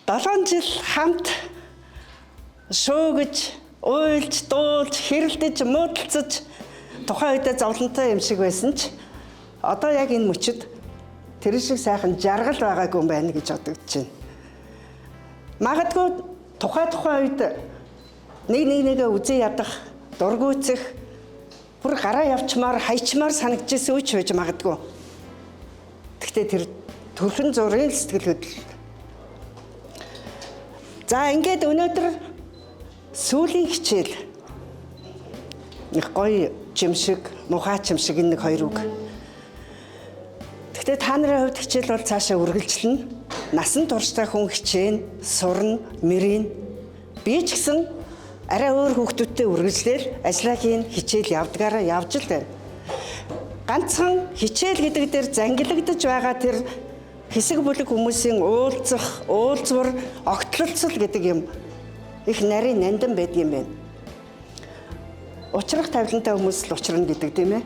7 жил хамт шөөгөж, уйлж, дуулж, хэрэлдэж, муудалцаж тухайн үедээ зовлонтой юм шиг байсан ч одоо яг энэ мөчөд тэр шиг сайхан жаргал байгаагүй юм байна гэж бодогдож байна. Магадгүй тухайн үед нэгээ үзээ ядах, дургүйцэх, бүр гараа явчмаар, хайчмаар санагдчихсэн үуч байж магадгүй. Гэхдээ тэр төрхөн зургийн сэтгэл хөдлөл. За ингээд өнөөдөр сүүлийн хичээл их гоё жимшиг, мухай чимшиг энэ нэг хоёр үг. Гэхдээ та нарын хувьд хичээл бол цаашаа үргэлжлэнэ. Насан туршдаа хүн хичээн, сурна, мэрийн. Би ч гэсэн арай өөр хүүхдүүдтэй үргэлжлээл ажиллаа хийн, хичээл явдгаараа явж л байна. Ганцхан хичээл гэдэг дээр зангилагдаж байгаа тэр хэсэг бүлэг хүмүүсийн уулзах, уулзвар, огтлолцол гэдэг юм их нарийн нандин байдаг юм байна. Учрах тавилантай хүмүүс л учрна гэдэг тийм ээ.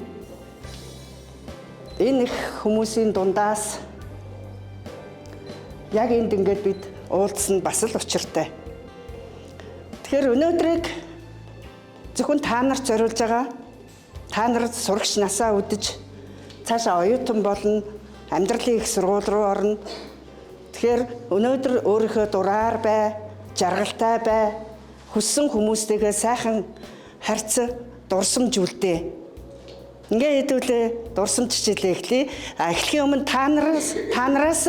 Энэ их хүмүүсийн дундаас яг энд ингээд бид уулзсан бас л учиртай. Тэгэхээр өнөөдрийг зөвхөн та нарт зориулж байгаа. Та нарт сурагч насаа үдэж цаашаа оюутан болно. Амьдралын их сургууль руу орно. Тэгэхээр өнөөдөр өөрийнхөө дураар бай, жаргалтай бай, хүссэн хүмүүстэйгээ сайхан харьцаа, дурсамжүүлдэ. Ингээ хэдүүлээ дурсамж хичээлээ эхлэе. Эхлэхийн өмнө та нараас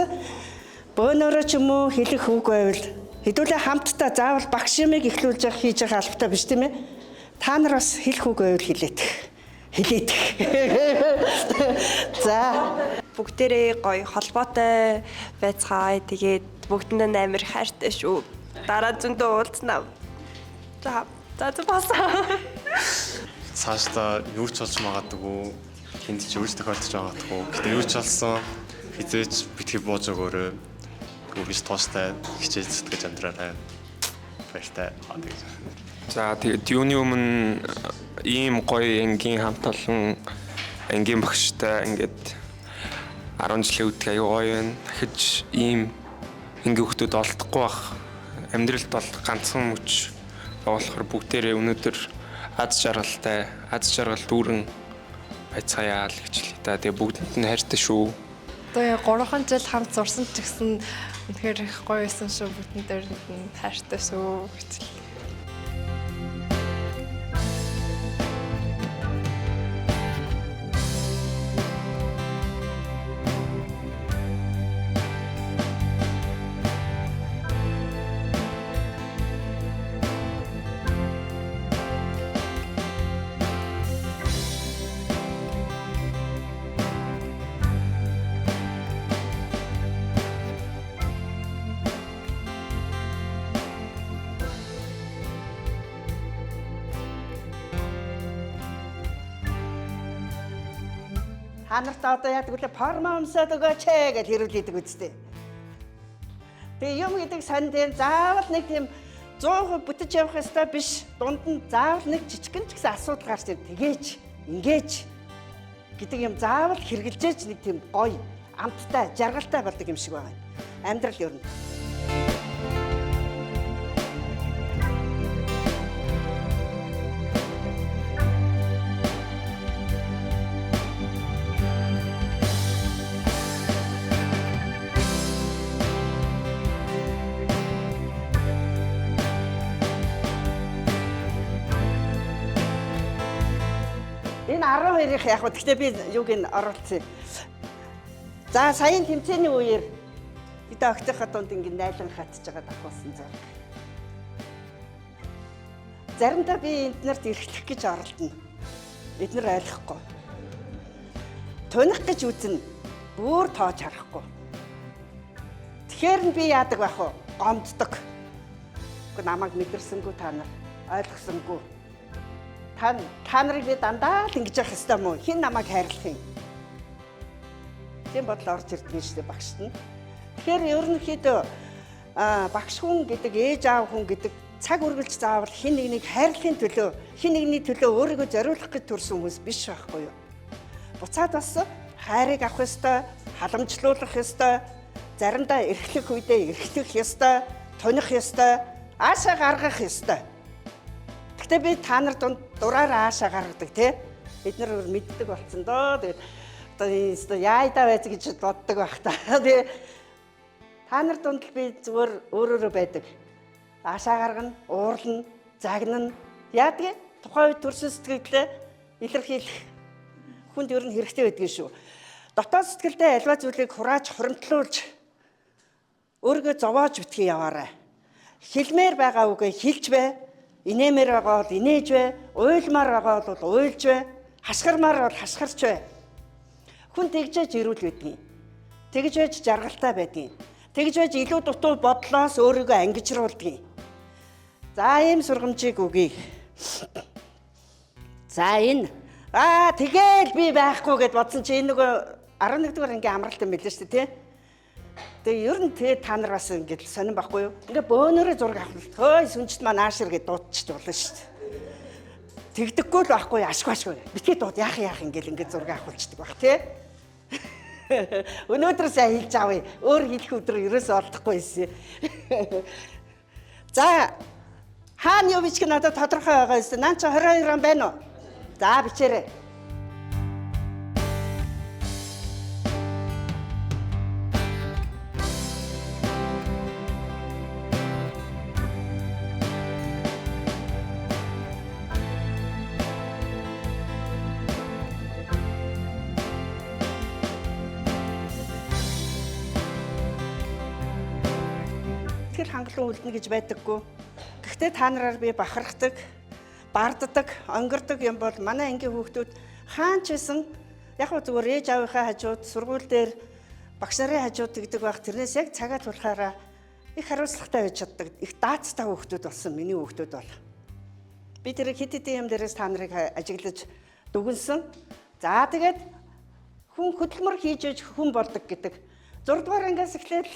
бөөнөрөө ч юм уу хэлэх үг байвал хэдүүлээ хамтдаа заавал багш юмыг эхлүүлж явах хийж байгаа албатай биш тийм ээ. Та нар бас хэлэх үг байвал хэлээдэх. За бүгдээрээ гоё холбоотой байцгаая. Тэгээд бүгдэнд нь амар хайртай шүү. Дараа зөндөө уулзнаа. За бас. Цаашдаа юу ч болж магадгүй, тэнд ч үйл тохиолдож магадгүй. Гэтэ юу ч болсон хизээч битгий бууж өгөөрэй. Үгүйс тоостай хичээл зүтгэж амьдраарай. Баяртай. За тэгээд юуны өмнө ийм гоё ангийн хамт олон ангийн багштай ингээд 10 жилийн үдг аюу гоё байна. Дахиж ийм ангийн хүмүүс олдохгүй бах. Амьдралд бол ганцхан мөч болохоор бүгдээрээ өнөөдөр аз жаргалтай, аз жаргал дүүрэн байцгаая л гэж хэлээ та. Тэгээ бүгдэнд нь хайртай шүү. Одоо 3 жил хамт зурсан ч гэсэн үнэхээр их гоё байсан шүү. Бүгдэн дээр нь хайртай шүү гэж хэлээ. Та нарт одоо яадаг вэ? Форма өмсөд өгөөч гэж хэрүүлээдэг үстэй. Тэгээ юм гэдэг сонд юм заавал нэг тийм 100% бүтэж явах ёстой биш. Дунд нь заавал нэг жижигэн ч гэсэн асуудал гарч ирэх. Тэгээч, ingээж гэдэг юм заавал хэрэгжилжээж нэг тийм гоё, амттай, жаргалтай болдог юм шиг байна. Амьдрал ер нь. Энэ 12-ийнх яг гэхдээ би юуг нь оруулсан. За саяын тэмцээний үеэр бид огтхой дунд ингэ найлан хатж байгаа давхуулсан зэрэг. Заримдаа би эднэрт эрхлэх гэж оролдоно. Эднэр ойлгохгүй. Туних гэж үзнэ. Бүр тоож харахгүй. Тэгэхээр нь би яадаг байх вэ? Гомддог. Гэхдээ намайг мэдэрсэнгүй та нар ойлгосонгүй. Та нарыг би дандаа л ингэж явах ёстой мó? Хэн намайг хайрлах юм? Тийм бодол орж ирдэг шүү дээ багшд нь. Тэгэхээр ерөнхийдөө багш хүн гэдэг, ээж аав хүн гэдэг цаг үргэлж заавал хэн нэгнийг хайрлахын төлөө, хэн нэгний төлөө өөрийгөө зориулах гэж төрсэн хүмүүс биш байхгүй юу? Буцаад бас хайрыг авах ёстой, халамжлуулах ёстой, заримдаа эрхлэх үедээ эрхлэх ёстой, туних ёстой, аашаа гаргах ёстой. Гэтэ би та нар дунд дураараа аашаа гаргадаг тий. Бид нар мэддэг болсон доо. Тэгээд одоо яайдаа байж гэж боддог байх та. Тэгээ та нар дунд л би зүгээр өөрөөрөө байдаг. Аашаа гаргана, уурлна, загнана. Яадаг? Тухайн үед төрсөн сэтгэлдээ илэрхийлэх хүнд ер нь хэрэгтэй байдаг шүү. Дотоод сэтгэлдээ альва зүйлийг хурааж, хуримтлуулж өөрийгөө зовоож битгий яваарай. Хэлмээр байгаа үгээ хэлж бай. Инээмээр байгаа бол инээж бай, уйлмаар байгаа бол уйлж бай, хасгармаар бол хасгарч бай. Хүн тэгжээж ирүүл байдгийг. Тэгж байж жаргалтай байдгийг. Тэгж байж илүү дутуу бодлоос өөрийгөө ангижруулдгийг. За ийм сургамжийг өгье. За энэ тэгэл би байхгүй гэд бодсон чи энэ нөгөө 11 дугаар ангийн амралт юм билээ шүү дээ тий. Тэгээ ер нь та нар бас ингэж сонирн байхгүй юу? Ингээ бөөнөрөө зураг авах. Хөөе сүнжит маань аашир гэж дуудчих болно шүү дээ. Тэгдэггүй л байхгүй ашгүй. Битгий дууд яах ингээл ингээ зураг авахулцдаг баг тий. Өнөөдөр сайн хэлж авъя. Өөр хэлэх өдрөө ерөөсөө олдохгүй байсан. За хаана юу бичиг надад тодорхой байгаа юм. Наа чи 22 он байна уу? За бичээрэй. Хангалуун үлдэнэ гэж байдаггүй. Гэхдээ та нараар би бахархдаг, барддаг, онгордог юм бол манай ангийн хүүхдүүд хаан ч байсан яг гоо зүгээр ээж аавынхаа хажууд сургууль дээр багш нарын хажууд тэгдэг байх. Тэрнээс яг цагаа тулахаараа их хариуцлагатай байж чаддаг. Их даацтай хүүхдүүд болсон миний хүүхдүүд бол. Би тэр хэд хэдэн юм дээрээс та нарыг ажиглаж дүгнсэн. За тэгээд хүн хөдөлмөр хийж иж хүн болдог гэдэг. 6 дугаар ангиас эхлээд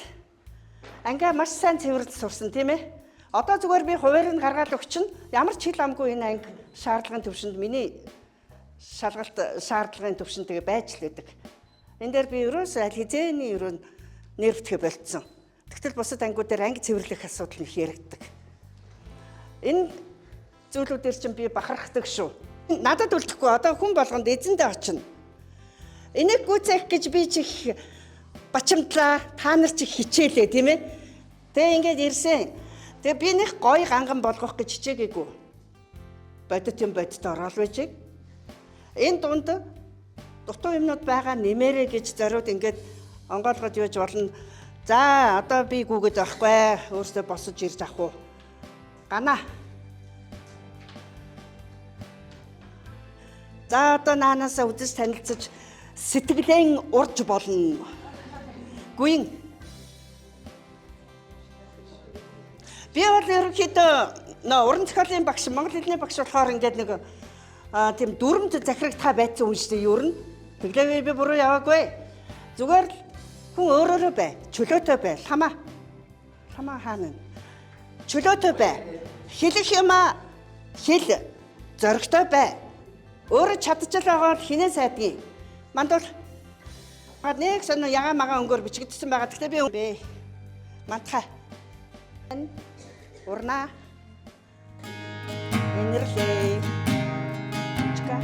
ангаа маш сайн цэвэрлж сурсан тийм ээ. Одоо зүгээр би хуваар нь гаргаад өгчин ямар ч хэл амгүй энэ анги шаардлагын төвшөнд миний шалгалт шаардлагын төвшин тэгээ байж л байдаг. Энэ дээр би ерөөсөө аль хэзээний ерөө нэрвтгэе болцсон. Тэгтэл бусад ангиуд дээр анги цэвэрлэх асуудал нь яригддаг. Энэ зүйлүүдээр чинь би бахархдаг шүү. Надад үлдэхгүй одоо хүн болгонд эзэндээ очино. Энийг гүйцээх гэж би чих бачимтлаа, та нар чих хичээлээ тийм ээ. Тэгээ ингээд ирсэн. Тэгээ би нэг гоё ганган болгох гэж хичээгээгүй. Бодит юм бодит орол байжээ. Энэ дунд дутуу юмнууд байгаа нэмэрэ гэж зориуд ингээд онгоолгож явж болно. За одоо би гүгээд авахгүй. Өөртөө босож ирж авах уу? Гана. За одоо наанаасаа үзэж танилцаж сэтгэлэн урж болно. Гүйн. Би бол ерөнхийдөө уран зохиолын багш, монгол хэлний багш болохоор ингээд нэг тийм дүрмд захираг та байцсан хүн шүү дээ юу н. Тэглээ би буруу яваагүй. Зүгээр л хүн өөрөөрөө бай, чөлөөтэй бай, ламаа хаана. Чөлөөтэй бай. Хэлэх юмаа хэл, зоригтой бай. Өөрөө чадчихлаагаар хинээ сайдгийг. Манд бол нэг сонио ягаа магаа өнгөөр бичигдсэн байгаа. Гэхдээ би бэ. Мантхай. Урна. Энэрлээ. Чка.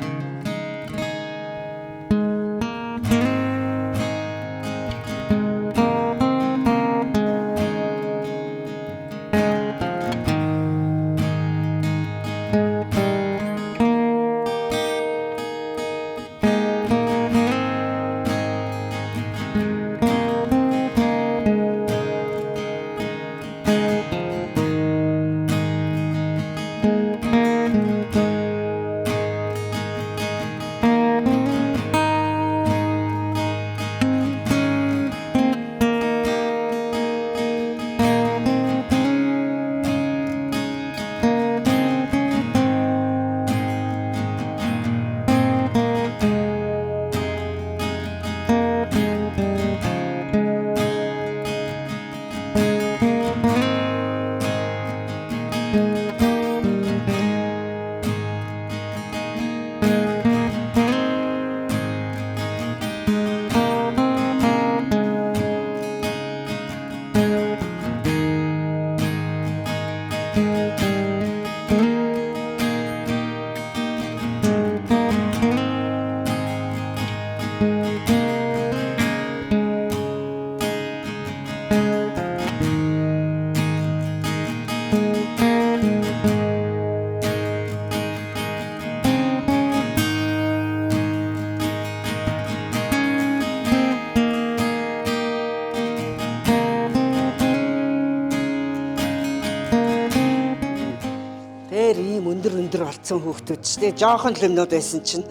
Ийм өндөр болсон хүүхдүүд ч тэгээ жоохон лимнүүд байсан чинь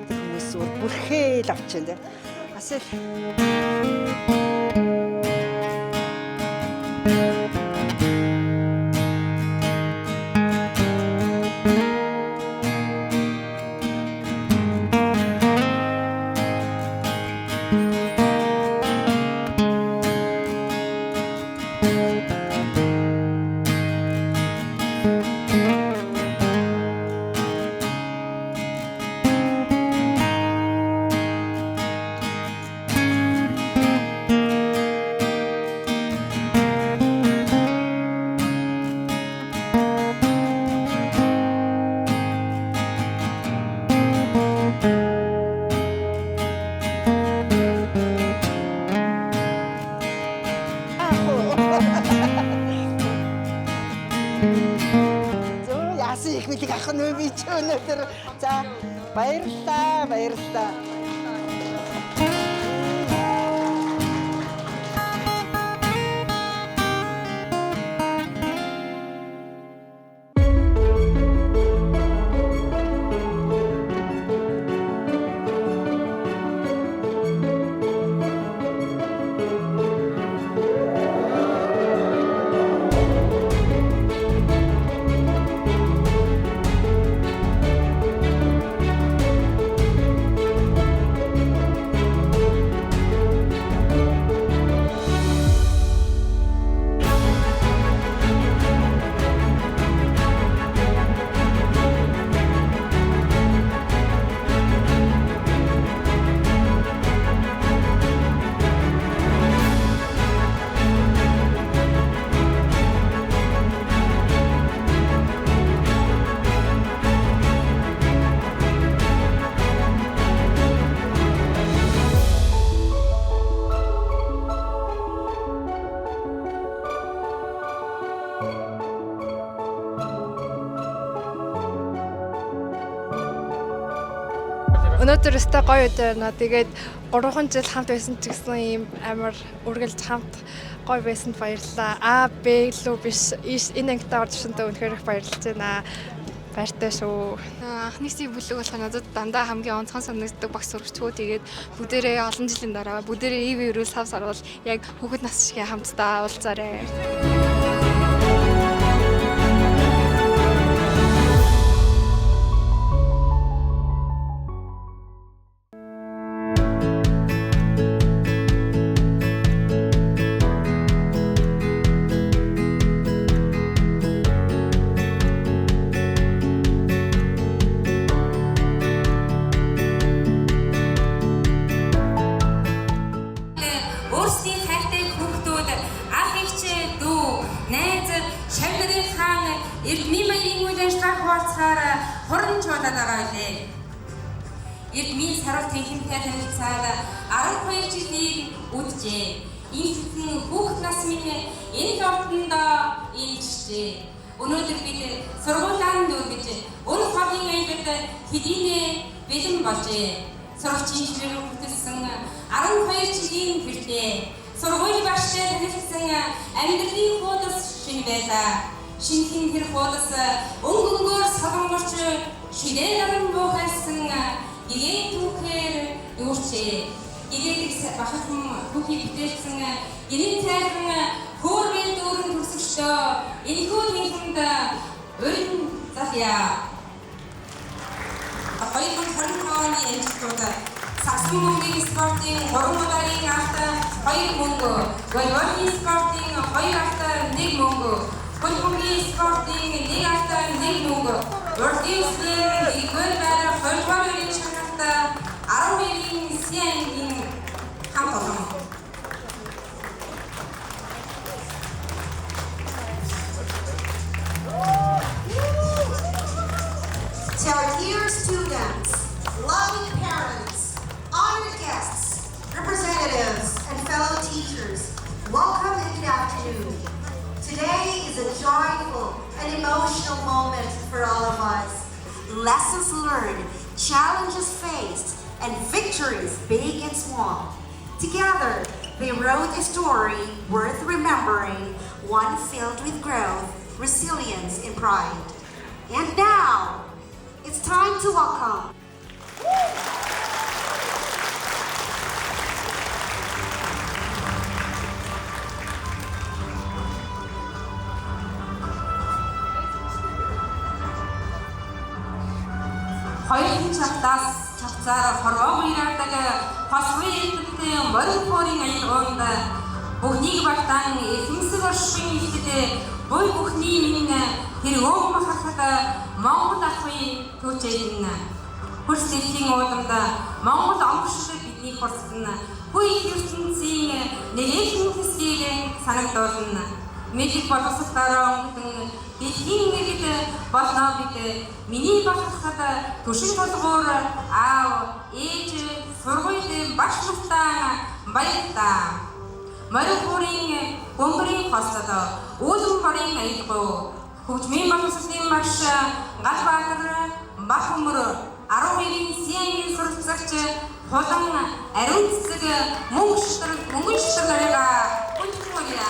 хүмүүс бүрхээ л авчихсан дээ. Асэл яасан их мэдээ ах нь би ч өнөөдөр за баярлалаа. Өнөөдөр өстой гоё өдөр байна. Тэгээд 3 жил хамт байсан ч гэсэн ийм амар үргэлж хамт гоё байсанд баярлалаа. А, Б лүү биш. Энэ ангитаа орж ирсэндээ үнэхээр их баярлж байна. Баяртай шүү. Анхны сив бүлэг болох надад дандаа хамгийн онцгой санагддаг багш сурагчгүй. Тэгээд бүгдээрээ олон жилийн дараа бүгдээрээ ив ирүүл сав сарвал яг хүүхэд нас шиг хамтдаа уулзаарай. Өөрсдийн хайртай хүүхдүүд ах эгчээ дүү найз шавнарын хаан Эрдмийн баярын үйл ажиллагаа хуваалцахаар хорон чуулаад байгаа билээ. Эрдмийн сарвал танхимтай танилцаад 12 жилийг үджээ. Иймэрхүү хүүхэд нас минь энэ ордонд илжжээ. Өнөөдөр бид сургуулийн дүүргэж өн хогийн айлд хэдийнэ бэлэн болжээ. Сурагчийн ширээ бүтэлсэн 12 жилийн хүртээ сургуулийн багштай танилцсан амьдралын хуудас шинэ байлаа. Шинхэн тэр хуудас өнгөнгөөр согонгорч шидээ наран буухайсан гэгэн түүхээр юурчээ. Гэгэн бахархан түүхийг бүтээлсэн гинэн цайхан хөөрмийн дүүрэн төрсөштөө энэхүү тэнхэнд өрн залъя. 2025 оны амжилтууд Саксан мөнгөний спортын 3 удаагийн авт 2 мөнгө, волейболын спортын 2 авт 1 мөнгө, футболын спортын 1 авт 1 мөнгө, урдын спортын 1 байр волейболын шагналт 12-ийн сиангийн хамт олон. To our dear students, loving parents, honored guests, representatives, and fellow teachers, welcome and good afternoon. Today is a joyful and emotional moment for all of us. Lessons learned, challenges faced, and victories big and small. Together, they wrote a story worth remembering, one filled with growth, resilience, and pride. And now, it's time to welcome. Хоёрын чавцаар хорвоо ирээдэг хосвын элдвтэй морин хорийн аялгаунд бүхнийг багтаан эзэмсэг оршин ихтэй буй бүхний минь тэр өөм махахад Монгол ахын түүчэйн хөрсөлийн уудамд Монгол омгшил бидний хорсгон хүй ертөнцийн нэлээхэн хэсгийг санагдуулна. Мэдлэг боловсролоор өнгөрсөн дэлхийн иргэд болно бид миний бахархад түшин толгуур аав ээж сургуулийн багш нартаа баярлалаа. Морин хорийн бөмбөрийн хосод үүлэн хорийн аялгау хөгжмийн боловсролын багш Галбаатар Бахмөр 12-ийн сиангийн суралцагч Хулан ариун цэцэг мөнгөн шитрэлга хүндрэлгүйя.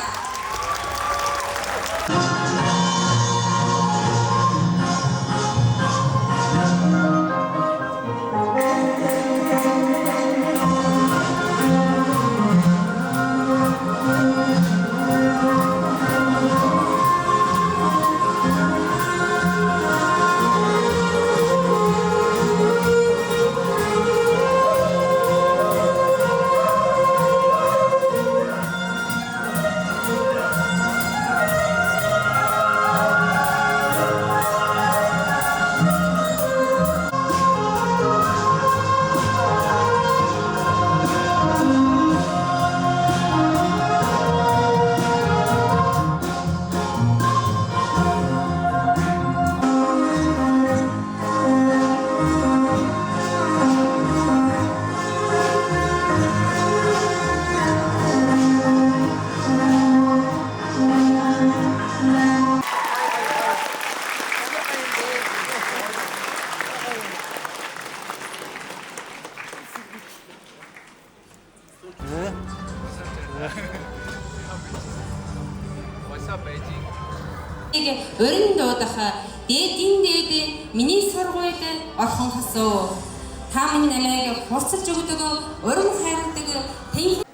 Өрн дуудах дээд миний сургуульд орхон хасуу. Та минь намайг хурцлж өгдөг, урам хайрладаг тэн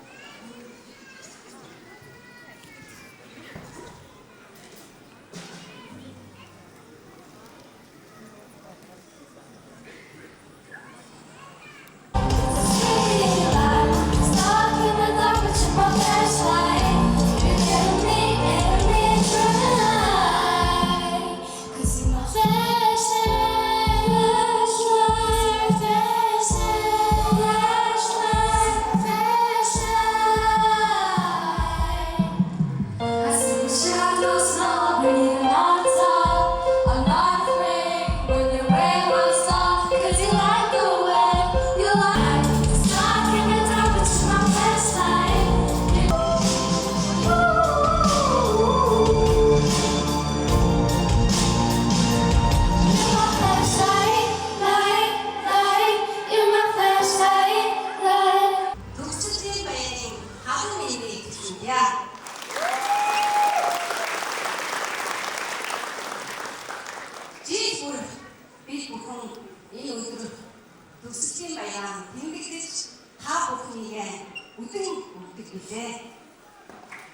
төгсгөлийн баяраа тэмдэглэж та бүхнийгээ өдөр үлдэх билээ.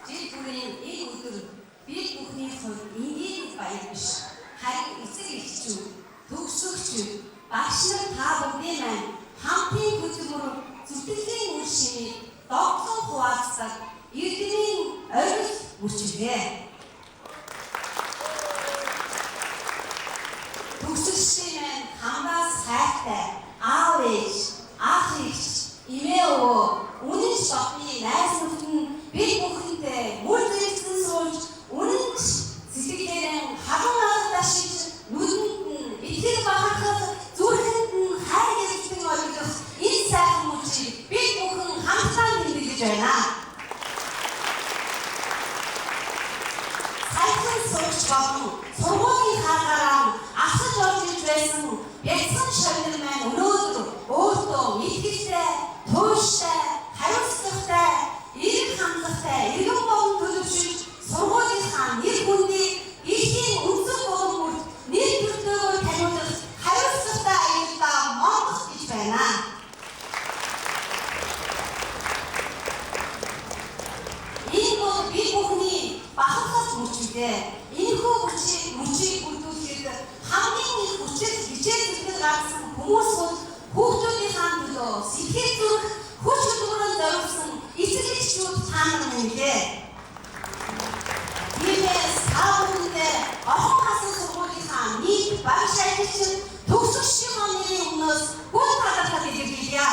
Жил бүрийн энэ өдөр би бүхний хувьд энгийн баяр биш. Харин эцэг эхчүүд, төгсөгчүүд, багш нар та бүхний маань хамтын хөтөлбөр зүтгэлийн үр шимийг догтлон хуваалцах эрдэнийн оргил үржилээ. Төгсөгчдийн маань хамраас хайртай аав ээж, ах эгч, эмээ өвөө, үнэн шатны найз нөхдөд бид бүхэндээ мөр зэрэгцэн сууж, үнэн сэтгэлээрээ хаган алгадаа шиж, нүдэнд нь итгэл бахархах, зүрхэнд нь хайр гэрэлтэн олгох энэ сайхан мөчийг бид бүхэн хамтдаа нэмэгдэж байна. Сайхан сууж болон сургуулийн хаагараа асаж орж иж байсан бяцхан шавнар маань өнөөдөр өөртөө итгэлтэй, тууштай, хариуцлагатай, эрэг хандлагатай, эргэн болон төлөвшөж сургуулийнхаа нэр хүндийг эхийн үнсэн боломжтой нэр төртөөр таниулах хариуцлагатай аюултай монгох гэж байна. Энэ бол би бүхний бахархах мөчтэй. Энэхүү мөчийг бүрдүүлэхэд хамгийн их хүчтэй хичээл зүтгэл гаргасан хүмүүс бол хүүхдүүдийнхээ төлөө сэтгэл зүрх хүч хөдөлгөөрөнд зориулсан эцэг эхчүүд та нар нэмлээ. Тиймээс та бүхэндээ орхон хасан сургуулийнхаа нийт багш ажилчин төгсөгчдийн оны өмнөөс бүх талаасаа илэрхийлье.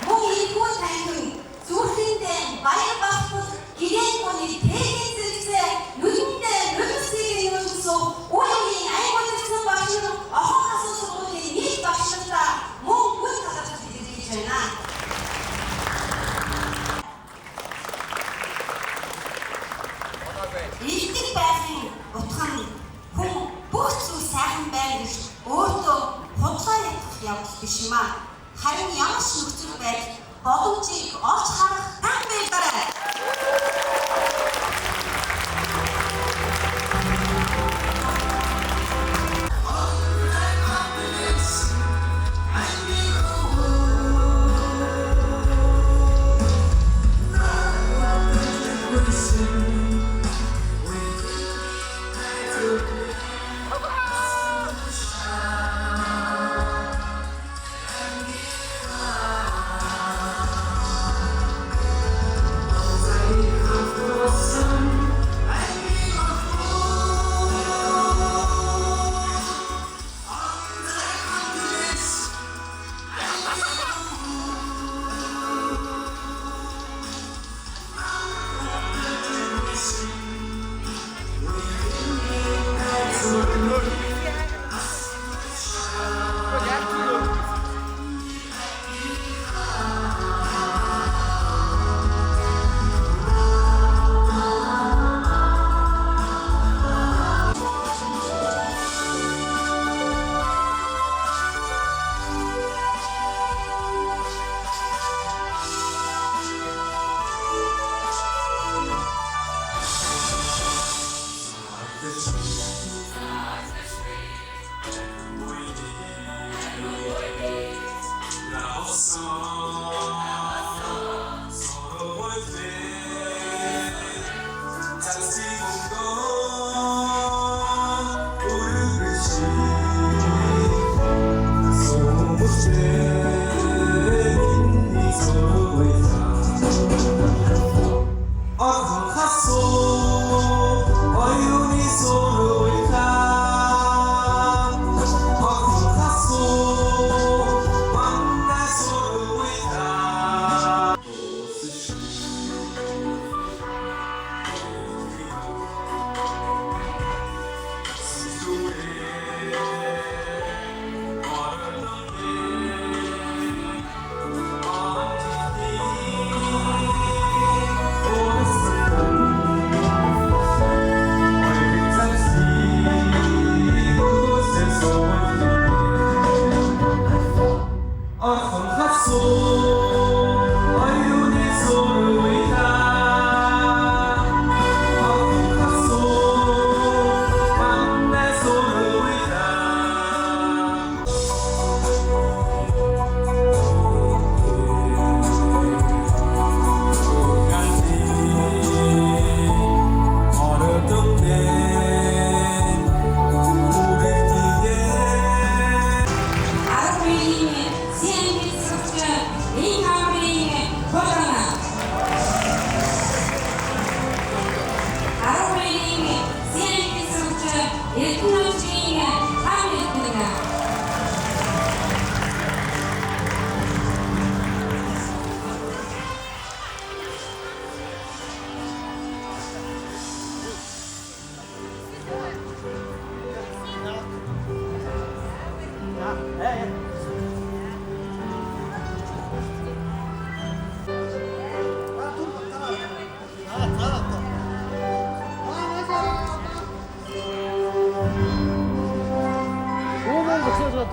Мөн энэхүү танхим зүрхэндээ баяр багтах гэрээний гоны тээгэн зэрэгцээ нүдэндээ нүдсийг нөлөөлсөн үеийн аймагтсан багш нар орхон хасан сургуулийн нийт багшлалтаа мөн бүх талаасаа илэрхийлж байна. Илтгэл байхын утга нь хүн бүх зүйл сайхан байна гэж өөртөө худлаа явах биш юм аа. Харин ямар ч нөхцөл байдал боломжийг олж харах тань байлаарай. Say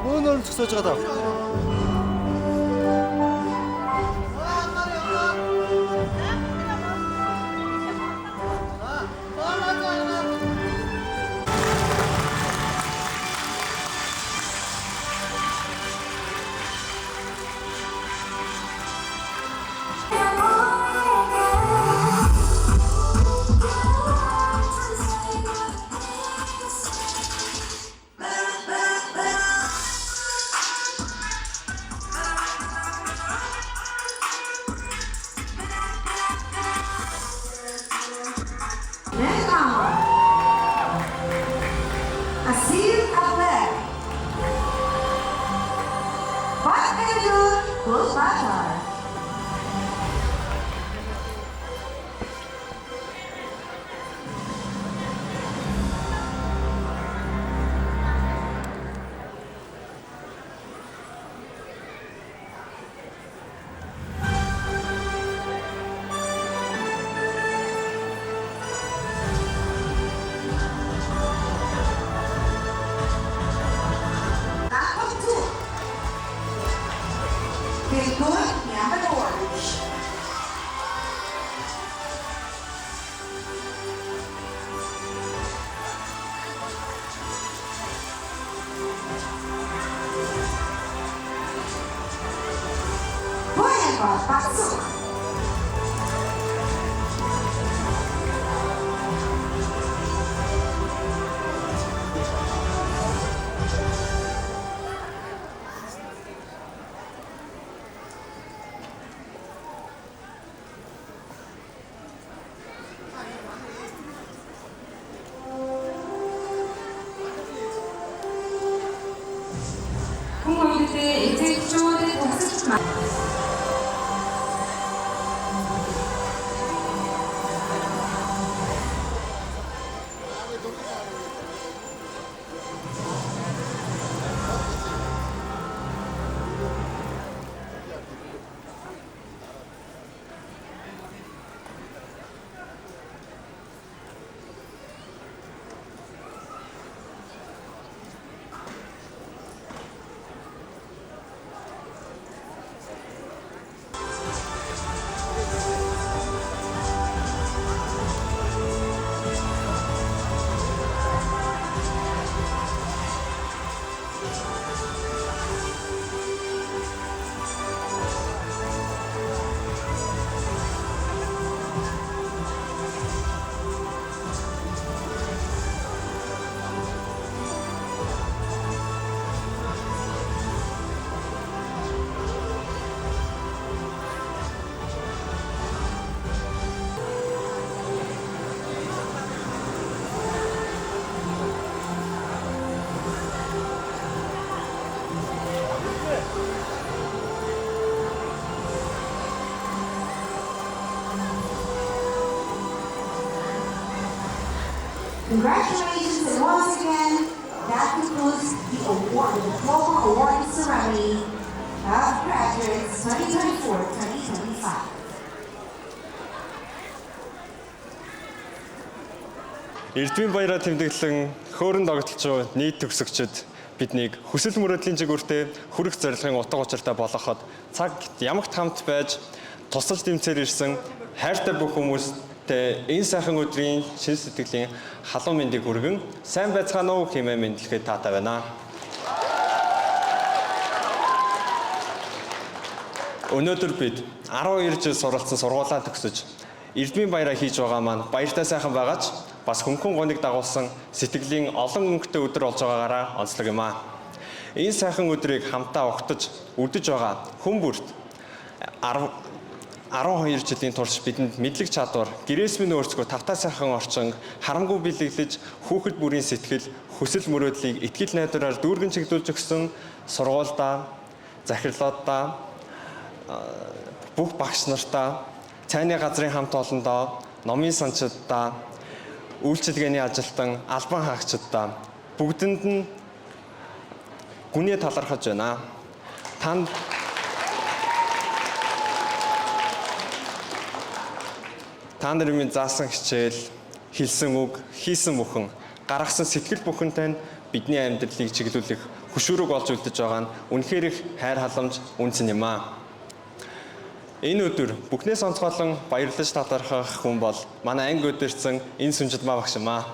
Мөнөөр зөксөж байгаа даа. Хүмүүстээ эцэгчүүдэд тусалж Congratulations, and once again, that concludes the award, the diploma awarding ceremony of graduates 2024-2025. Эрдмийн баяраа тэмдэглэн хөөрөн догтлож буй нийт төгсөгчид биднийг хүсэл мөрөөдлийн жигүүртээ хүрэх зорилгын утга учиртай болгоход цаг ямагт хамт байж тусалж дэмцээр ирсэн хайртай бүх хүмүүстээ энэ сайхан өдрийн шин сэтгэлийн халуун мэндийг хүргэн сайн байцгаана уу хэмээн мэдлэхэд таатай байна. Өнөөдөр бид 12 жил суралцсан сургуулаа төгсөж Эрдмийн баяраа хийж байгаа маань баяртай сайхан байгаач бас хөнгөн гоныг дагуулсан сэтгэлийн олон өнгөтэй өдөр болж байгаагаараа онцлог юм аа. Энэ сайхан өдрийг хамтаа огтож үдэж байгаа хүн бүрт 12 жилийн турш бидэнд мэдлэг чадвар, гэрээс минь өөрсгөө тавтаа сайхан орчин, харамгүй бэлэглэж, хүүхэд бүрийн сэтгэл, хүсэл мөрөөдлийг итгэл найдвараар дүүргэн чиглүүлж өгсөн сургуульдаа, захирлуудаа, бүх багш нартаа, цайны газрын хамт олондоо, номын санчиддаа, үйлчилгээний ажилтан, албан хаагчиддаа бүгдэнд нь гүнээ талархаж байна. Та нарын минь заасан хичээл, хэлсэн үг, хийсэн бүхэн, гаргасан сэтгэл бүхэнтэй бидний амьдралыг чиглүүлэх хөшүүрэг болж үлдэж байгаа нь үнэхээр их хайр халамж үнцэн юм аа. Энэ өдөр бүхнээс онцгойлон баярлаж талархах хүн бол манай анги өдөрцөн энэ Сүнжидмаа багш юм аа.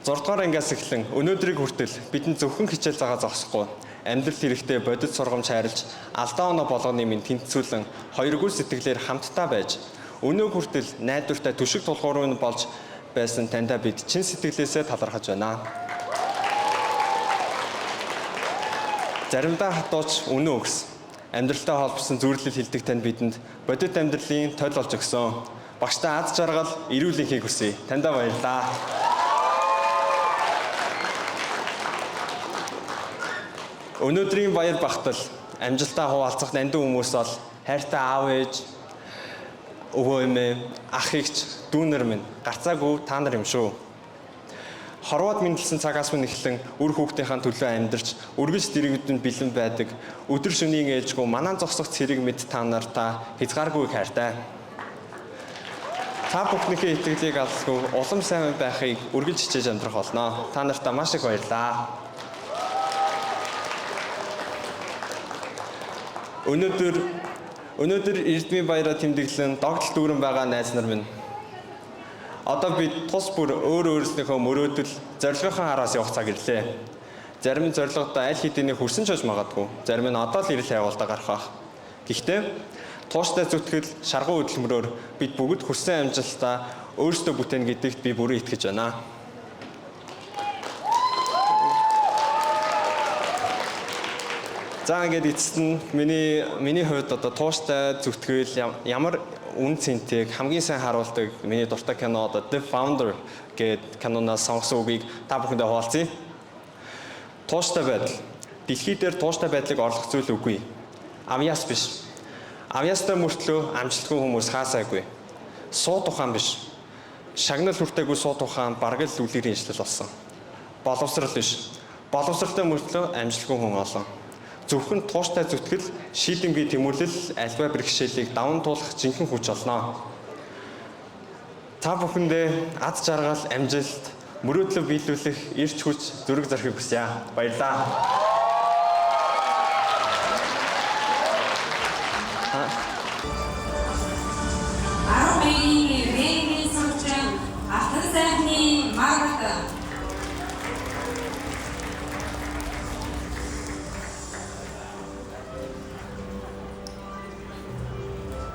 Зурдгаар ангиас эхлэн өнөөдрийг хүртэл бидний зөвхөн хичээл цагаа зогсохгүй амьдрал хэрэгтэй бодит сургамж хайрлж алдаа оноо болгоны минь тэнцвүүлэн хоёргүй сэтгэлээр хамтдаа байж өнөө хүртэл найдвартай түшиг тулгуур нь болж байсан таньда бид чин сэтгэлээсээ талархаж байна. Заримдаа хатууч өнөө өгс амьдралтай холбосон зүрлэл хилдэг танд бидэнд бодит амьдралын тойл болж өгсөн. Багштай аз жаргал эрүүлэнхийг хүсье. Таньда баярлалаа. Өнөөдрийн баяр багтал амжилтаа хуваалцах нандин хүмүүс бол хайртай аав ээж, өвөө эмээ, ах эгч, дүүнэр минь гарцаагүй та нар юм шүү. Хорвоод мэндэлсэн цагаас мөн эхлэн үр хүүхдийнхаа төлөө амьдарч, үргэлж дэрэгдэнд бэлэн байдаг. Өдөр шөнийн ээлжгүй манаа зогсох цэрэг мэд та нартаа хязгааргүй хайртай. Та бүхнийхээ итгэлийг алсгүй улам сайн байхыг үргэлж хичээж амьдрах болно. Та нартаа маш их баярлалаа. Өнөөдөр Эрдмийн баяраа тэмдэглэн догтлолт дүүрэн байгаа найз нар минь. Одоо бид тус бүр өөрснийхөө мөрөөдөл, зорилгынхаа араас явах цаг ирлээ. Зарим нь зорилгодоо аль хэдийн хүрсэн ч байж магадгүй. Зарим нь одоо л ирэл хайгуулдаа гарах байх. Гэхдээ тууштай зүтгэл, шаргуу хөдөлмөрөөр бид бүгд хүрсэн амжилтаа өөрсдөө бүтээн гэдэгт би бүрэн итгэж байна. За ингээд эцэст нь миний хувьд одоо тууштай зүтгэл ямар үн цэнтэйг хамгийн сайн харуулдаг миний дуртай кино одоо The Founder гэдэг киноноос сонгосон үгийг та бүхэндээ хуваалцъя. Тууштай байдал. Дэлхий дээр тууштай байдлыг орлох зүйл үгүй. Авьяас биш. Авьяастай мөртлөө амжилтгүй хүмүүс хаасайгүй. Суу тухайн биш. Шагнал хүртээгүй суу тухайн бараг л үлгэрийн ижлэл болсон. Боловсрал биш. Боловсралтай мөртлөө амжилтгүй хүн олон. Зөвхөн тууштай зүтгэл, шийдэмгий тэмүүлэл, альва бэрхшээлийг даван туулах жинхэнэ хүч олно. Та бүхэндээ аз жаргал, амжилт, мөрөөдлөө биелүүлэх эрч хүч зүрэг зорихыг хүсье. Баярлалаа. Армейний вэгийн сурчин Алтан сайхны Маргаret.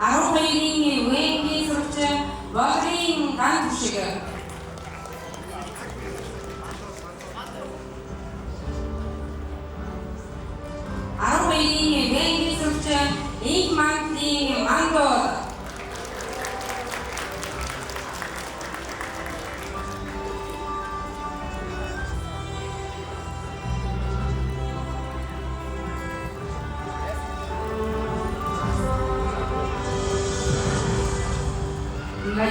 Армейний вэгийн сурчин Лорийн ган түшиг. Армейний вэгийн сурчин Игмантийн Мандор.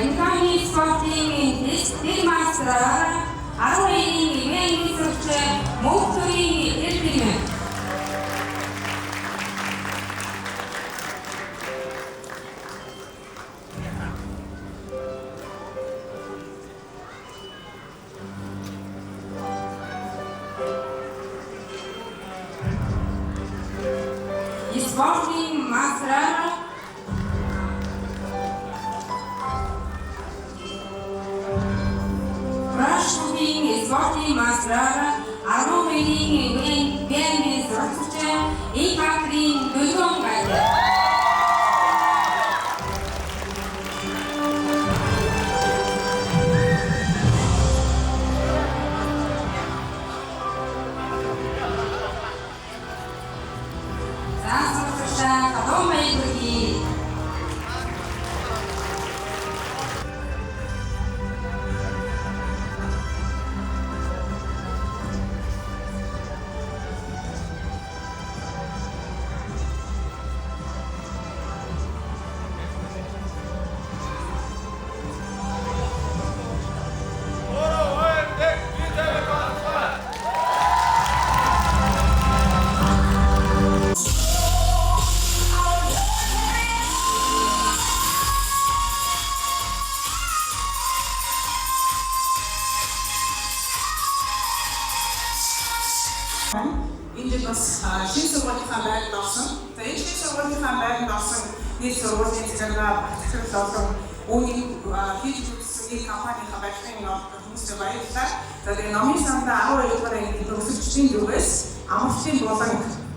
Юканы спортын дисциплинмастер Армейний вэгийн сурчин Мөхтөрийн Эрдэнэ. Спортын мастер Рашмын спортын мастер Армейний вэгийн сурчин Игмантийн Дөлгөн гайд. сургуулийн байгт орсон. За ээжийн сургуулийн байгт орсон нийт сургуулийн захиргаа захирал болон үүнийг хийж үзсэн нэг компанийн байгтын хүмүүстэй баярлалаа. За тэгээ номын сандаа 12 дугаар ангийн төгсөгчдийн зүгээс амралтын болон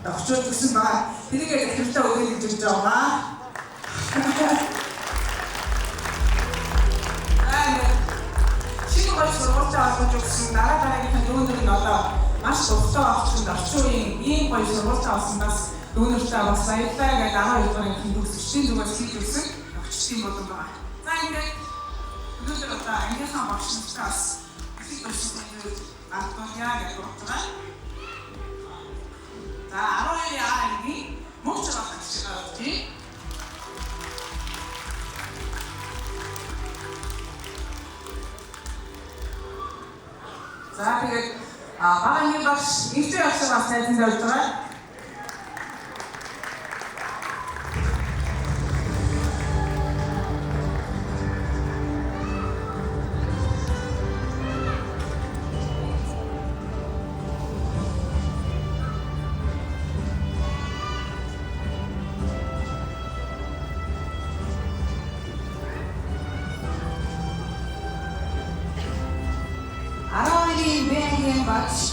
очиж өгсөн байгаа. Тэрийгээ захиралтаа өгье гэж хэлж байгаа. Шинэ гол сургуультаа олгож өгсөн дараагийнхаа дүүнэр нь одоо маш дуртай орчинд орчин үеийн ийм гоё сургуультаа олсоноос дүүнэртээ бас баярлалаа гэж 12 дугаар ангийн төгсөгчдийн зүгээс хийж өгсөн өгчдийн болон байгаа. За ингээд өнөөдөр одоо ангийнхаа багш нартаас их өсөлтөд ардгуулъя гэж боддог. За 12 ангийн мөнч багш гэж за тэгээд багийн багш ихтэй багшаас сайхан болж байгаа.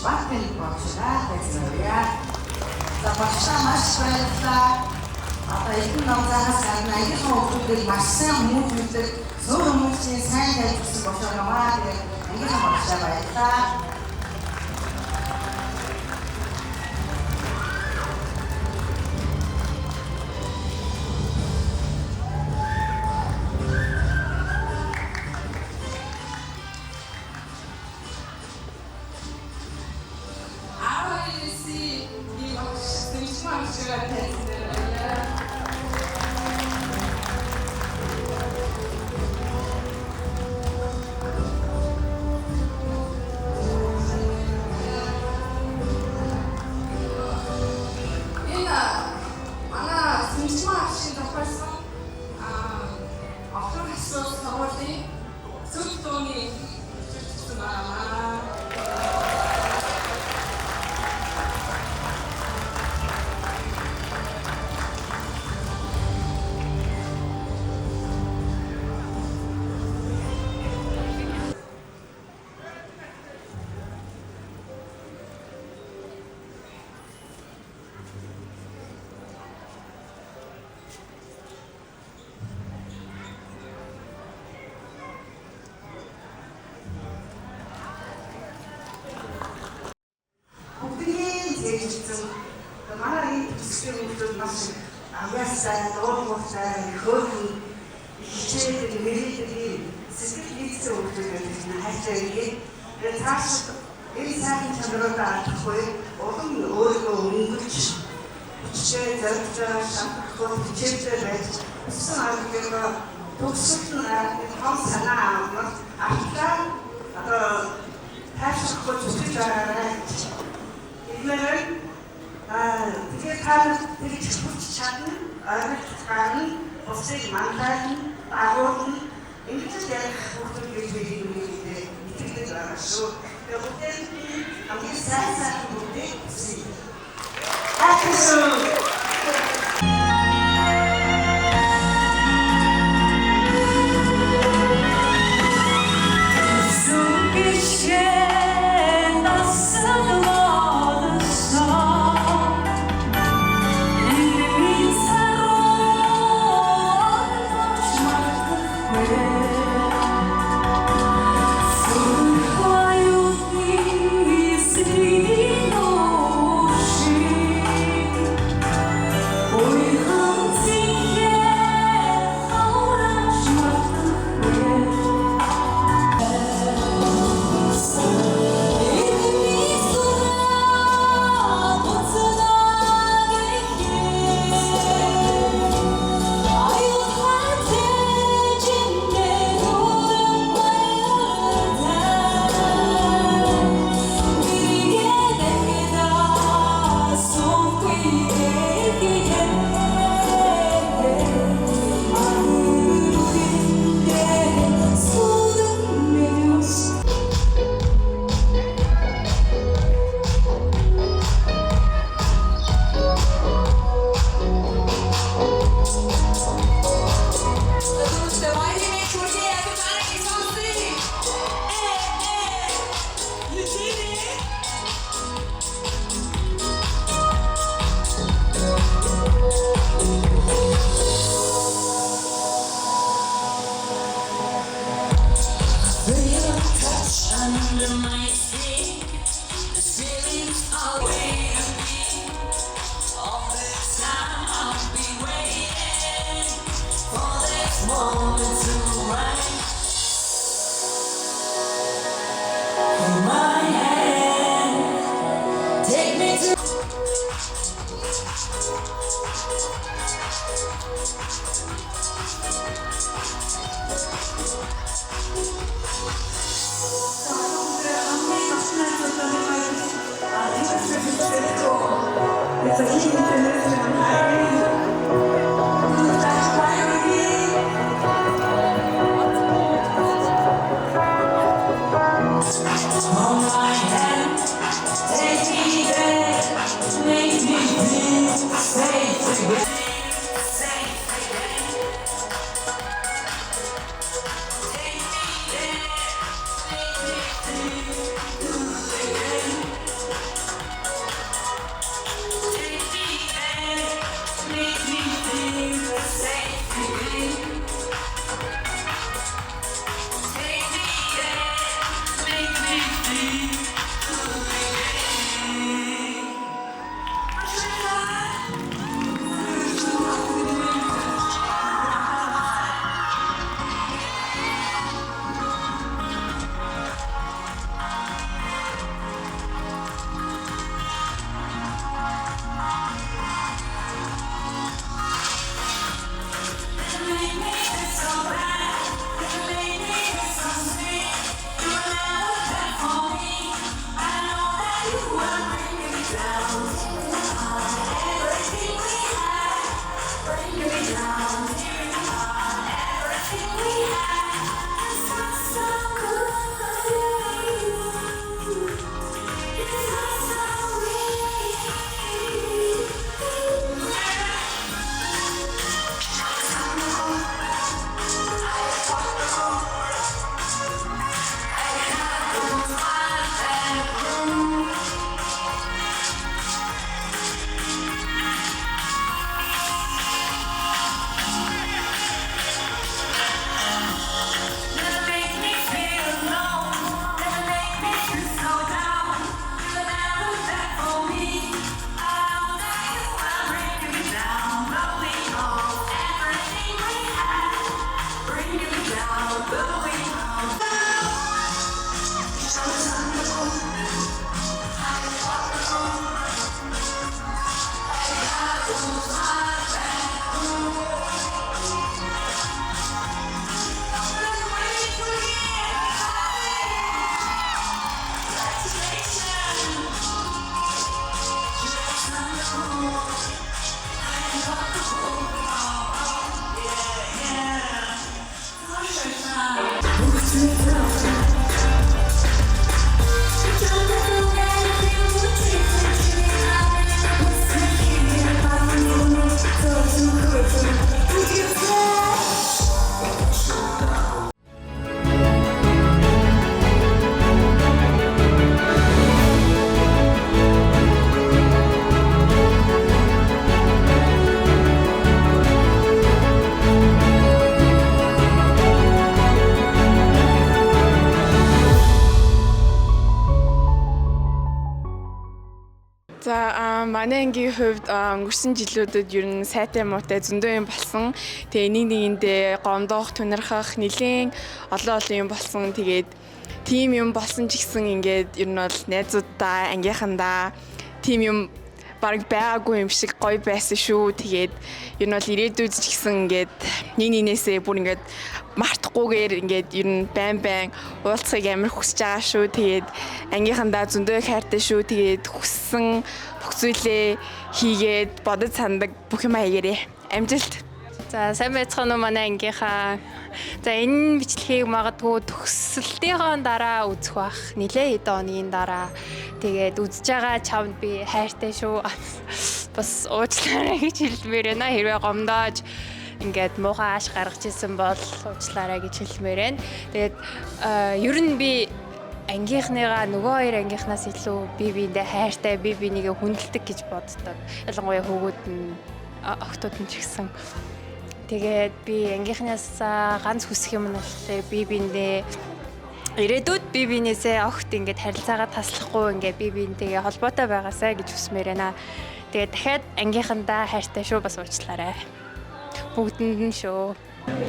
Батэн багшаа хэсэгя. За багшаа маш баярлалаа. Одоо энэ номзаас гадна их хүмүүсийг маш сайн хүмүүжүүлдэг зөв хүмүүсийн сайн тайлбарлах болооноо. Тэгээд ангийнхаа багшаа баярлалаа. Манай ангийн хувьд өнгөрсөн жилүүдэд ер нь сайтай муутай зөндөө юм болсон. Тэгээ нэг нэгэндээ гомдох, тунирхах, нэлээд олон юм болсон. Тэгээд тим юм болсон ч гэсэн ингээд ер нь бол найзуудаа, ангийнхандаа тим юм бараг байгаагүй юм шиг гоё байсан шүү. Тэгээд ер нь бол ирээдүйд ч гэсэн ингээд нэг нэгнээсээ бүр ингээд мартахгүйгээр ингээд ер нь байн уулзахыг амар хүсэж байгаа шүү. Тэгээд ангийнхандаа зөндөө хайртай шүү. Тэгээд хүссэн бүх зүйлээ хийгээд бодож сандаг бүх юм хийгээрэй. Амжилт. За сайн байцгаана уу манай ангийнхаа. За энэ бичлэгийг магадгүй төгсөлтийн дараа үзэх бах. Нилээ хэдэн оны дараа. Тэгээд үзэж байгаа чамд би хайртай шүү. Бас уучлаарай гэж хэлмээр байна. Хэрвээ гомдоож ингээд муухай ааш гаргаж ирсэн бол уучлаарай гэж хэлмээр байна. Тэгээд ер нь би ангийнхныгаа нөгөө хоёр ангийнхнаас илүү биендээ хайртай, бинийг хүндэлдэг гэж боддог. Ялангуяа хүүгүүд нь охтууд нь ч гэсэн. Тэгээд би ангийнхнаас ганц хүсэх юм нь болохоор биендээ ирээдүйд бие биенээсээ огт ингээд харилцаагаа таслахгүй ингээд бие биентэйгээ холбоотой байгаасай гэж хүсмээр байна. Тэгээд дахиад ангийнхандаа хайртай шүү бас уучлаарай. Бүгдэнд нь шүү.